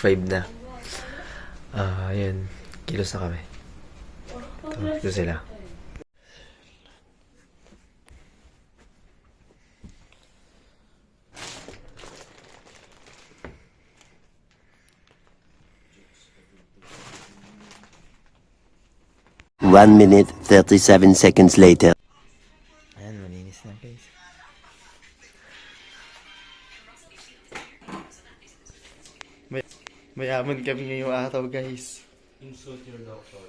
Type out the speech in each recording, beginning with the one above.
5 na. Ayun. Kilos na kami. Ito sila. One minute, 37 seconds later. Ayan, malinis na guys. Mayaman kami ngayong araw guys. Insult your doctor.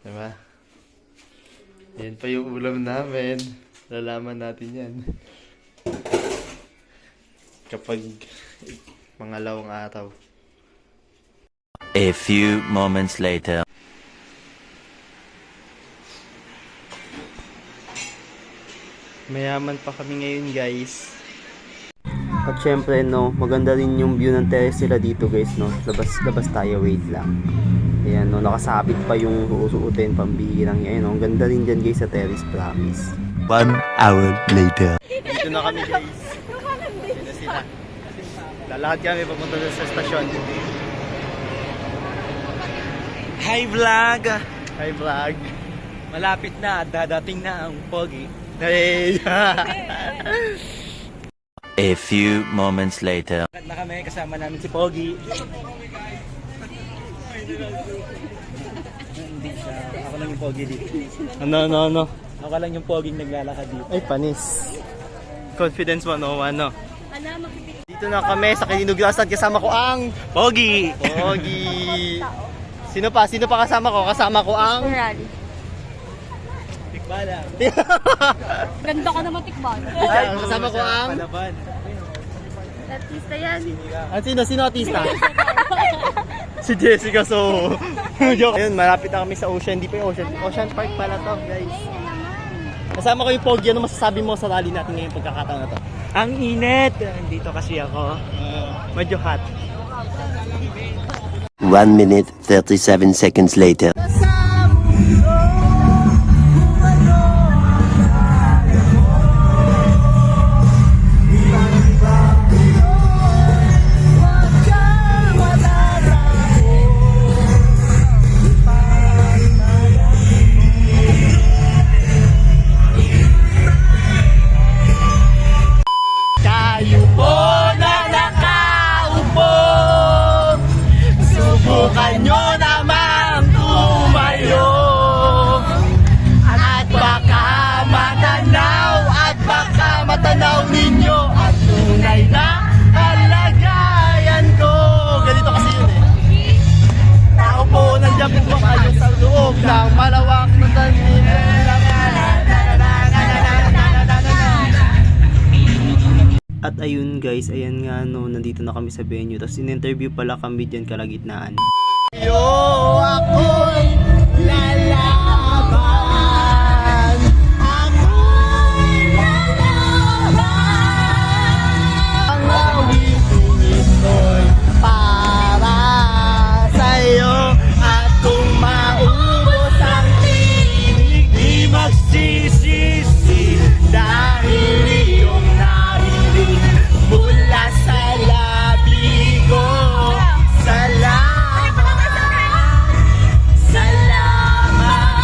Diba? Yan pa yung ulam namin. Lalaman natin yan. Kapag mga lawang araw. A few moments later. Mayaman pa kami ngayon guys. At syempre no, maganda rin yung view ng terrace nila dito guys no. Labas tayo, wait lang. Ayan no, nakasabit pa yung susuotin pambihirang yan no. Ang ganda rin dyan guys sa terrace, promise. 1 hour later. Dito na kami guys. Dito na sila. Lalakad kami papunta sa stasyon. Hi vlog! Hi vlog. Malapit na, dadating na ang pogi. Hey! A few moments later. Na kami, kasama namin si Pogi. Hindi siya, ako lang yung Pogi dito. Ano? Ako lang yung Pogi naglalakad dito. Ay, panis. Confidence 101, no? Dito na kami sa Kinuglasan. Kasama ko ang Pogi! Pogi. Sino pa kasama ko? Kasama ko ang Rally. Tikbala. Ganda ka naman tikban. Ay, kasama ko ang Palaban. Artista yan. Sino artista? Si Jessica So. Joke. Ayun, malapit na kami sa Ocean. Hindi pa yung Ocean. Ocean Park pala to, guys. Kasama ko yung Pogi. Ano masasabi mo sa rally natin ngayong pagkakataon na to? Ang init! Dito kasi ako. Medyo hot. 1 minute, 37 seconds later. Kayo po na nakaupo, subukan nyo namang tumayo. At baka matanaw ninyo ang tunay na kalagayan ko. Ganito kasi yun eh. Tao po, nandiyan po ba kayo sa loob ng malawak na tanim? At ayun guys, ayan nga no, nandito na kami sa venue. Tapos in-interview pala kami dyan kalagitnaan. Yo, ako'y lalaban. Ako'y lalaban. Ang awitin ko'y para sa'yo. At kung maubos ang tinig, di magsisisi dahil iyong narinig mula sa labi ko. Salamat, salamat.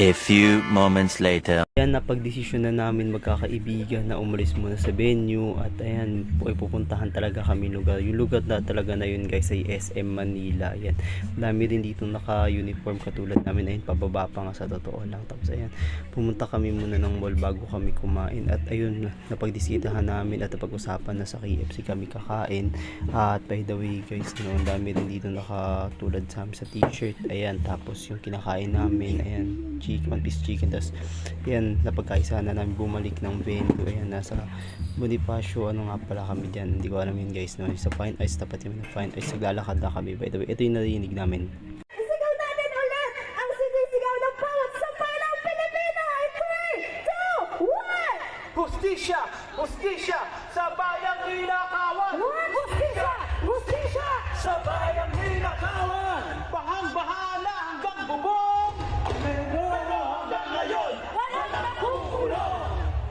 A few moments later. Ayan, napagdesisyon na namin magkakaibigan na umalis muna sa venue at ayan, ay pupuntahan talaga kami lugar. Yung lugar na talaga na yun guys ay SM Manila. Ayan, dami din dito naka-uniform katulad namin. Ayun, pababa pa nga sa totoo lang. Tapos ayan, pumunta kami muna ng mall bago kami kumain. At ayun, napagdisitahan namin at napag-usapan na sa KFC kami kakain. At by the way guys, no, ang dami din dito nakatulad sa amin sa t-shirt. Ayan, tapos yung kinakain namin, ayan, one piece chicken. Tapos ayan, napagkaisa na namin bumalik ng venue. Ayan, nasa Bonifacio, ano nga pala kami dyan, hindi ko alam yun guys, no? Sa Fine Ice, tapat yun ng Fine Ice, naglalakad na kami. By the way, ito yung narinig namin. Isigaw natin ulit ang sinisigaw ng bawat sampay ng Pilipino ay 3, 2, 1! Hustisya! Hustisya! Sa bayang ninakawan! Hustisya! Hustisya! Sa bayang ninakawan! Bahang-bahala hanggang bubong! Pero hanggang ngayon, Wala na nakukulong!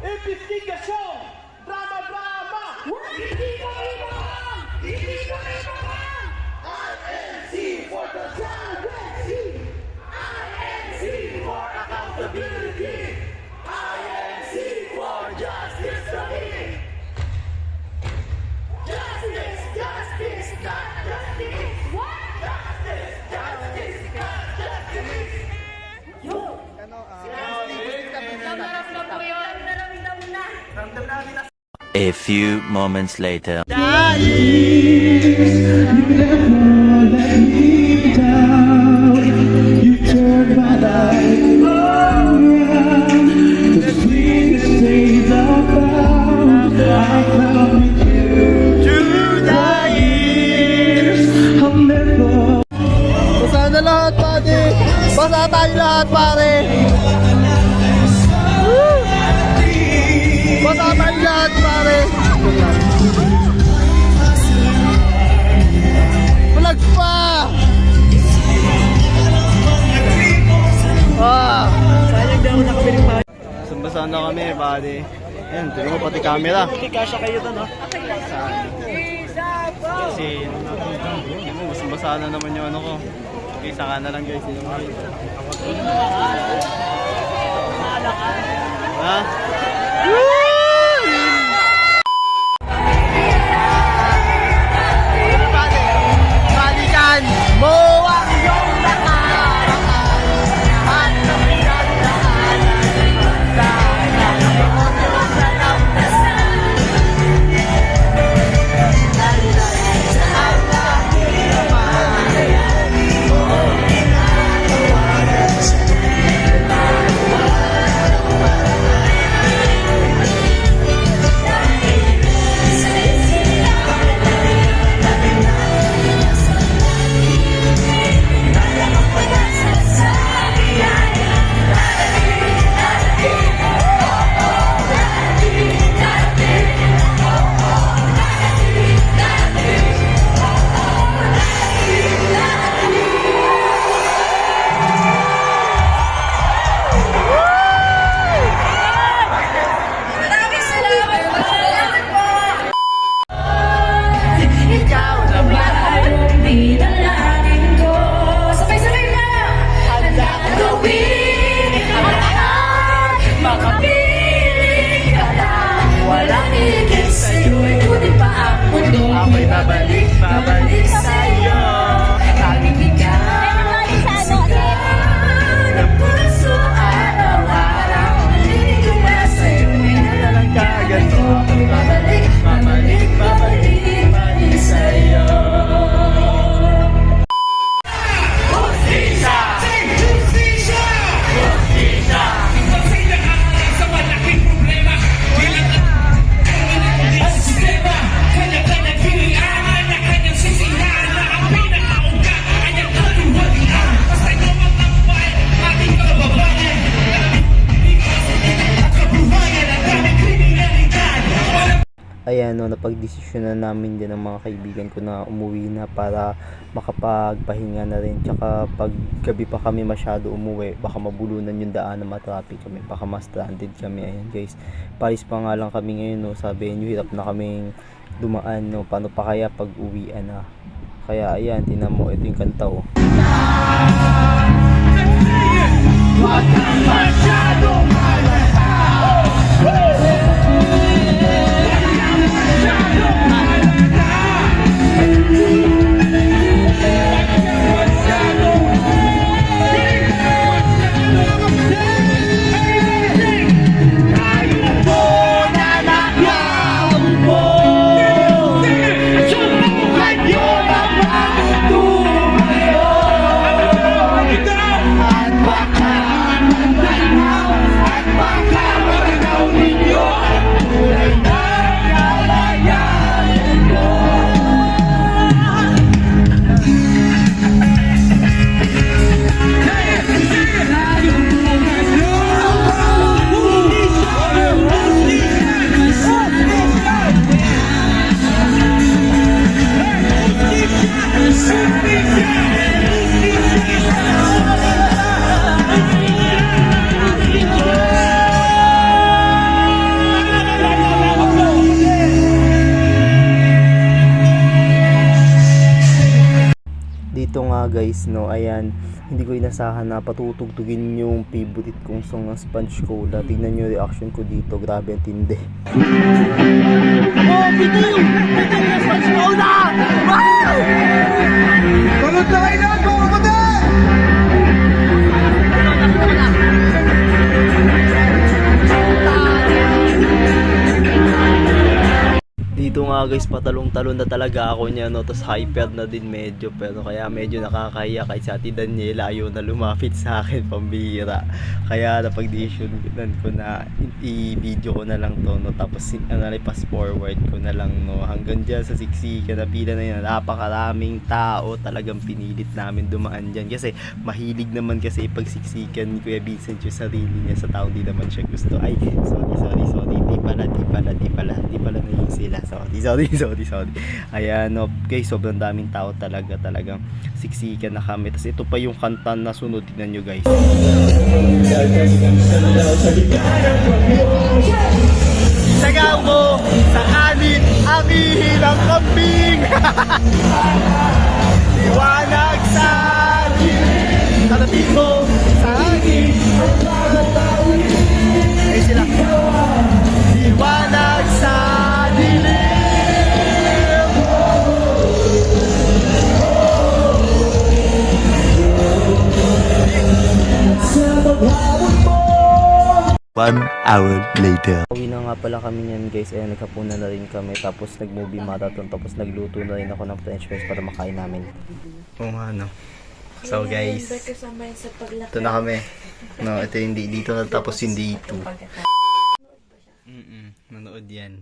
investigasyon! Drama-drama! Hindi ko inuwang! Hindi ko inuwang! RNC for the privacy! INC for accountability! INC for justice to me! Justice, justice, not justice! What? Justice, justice, not justice! Naramdam ko yun! Naramdam na! A few moments later. Basa na lahat, pare! Basa tayo lahat, pare! Basa tayo lahat, pare! Vlog pa! Ah! Sayang daw nakabiling pa. Basa na kami, pare. Ayan, tignan mo pati camera. Hindi kasya kayo doon, no? Kasi, basa na naman yung ano ko. Okay, saka na lang guys. Ha? Balikan mo ang iyong nakaraan at ang ayan, no, napagdesisyon na namin din ng mga kaibigan ko na umuwi na para makapagpahinga na rin. Tsaka pag gabi pa kami masyado umuwi, baka mabulunan yung daan na matraffic kami, baka ma-stranded kami. Ayan guys, palis pa nga lang kami ngayon, no, sa venue, hirap na kaming dumaan, no, paano pa kaya pag uwian na. Kaya ayan, tinan mo, ito yung kanta, oh. guys, no, ayan, hindi ko inasahan na patutugtugin yung favorite kong song ng Sponge Cola. Tingnan nyo yung reaction ko dito, grabe ang tindi. Dito nga guys, patalong-talon na talaga ako niya, no, tapos hyper na din medyo, pero kaya medyo nakakahiya kahit sa Ate Daniela ayaw na lumapit sa akin, pambihira. Kaya napag-decisionan ko na i-video ko na lang to, no, tapos pass forward ko na lang, no, hanggang dyan sa siksikan na pila na yan. Napakaraming tao, talagang pinilit namin dumaan dyan kasi mahilig naman kasi ipagsiksikan ni Kuya Vincent yung sarili niya sa taong di naman siya gusto. Ay, sorry, di pala na yung sila. Sorry. Ayan, no, guys, sobrang daming tao talagang siksikan na kami. Tapos ito pa yung kanta na sunod, tignan nyo guys. Sagaw mo sa kanin ang ihilang kambing. Liwanag sa akin, karating mo sa akin. Ay sila. Liwanag sa dilim. One hour later. Uwi na nga pala kami niyan guys, ayan, nagkapunan na rin kami, tapos nag-movie marathon, tapos nagluto na rin ako ng french fries para makain namin. Oo nga, no. So guys, ito na kami. No, ito hindi dito na, tapos hindi dito. Nanood yan.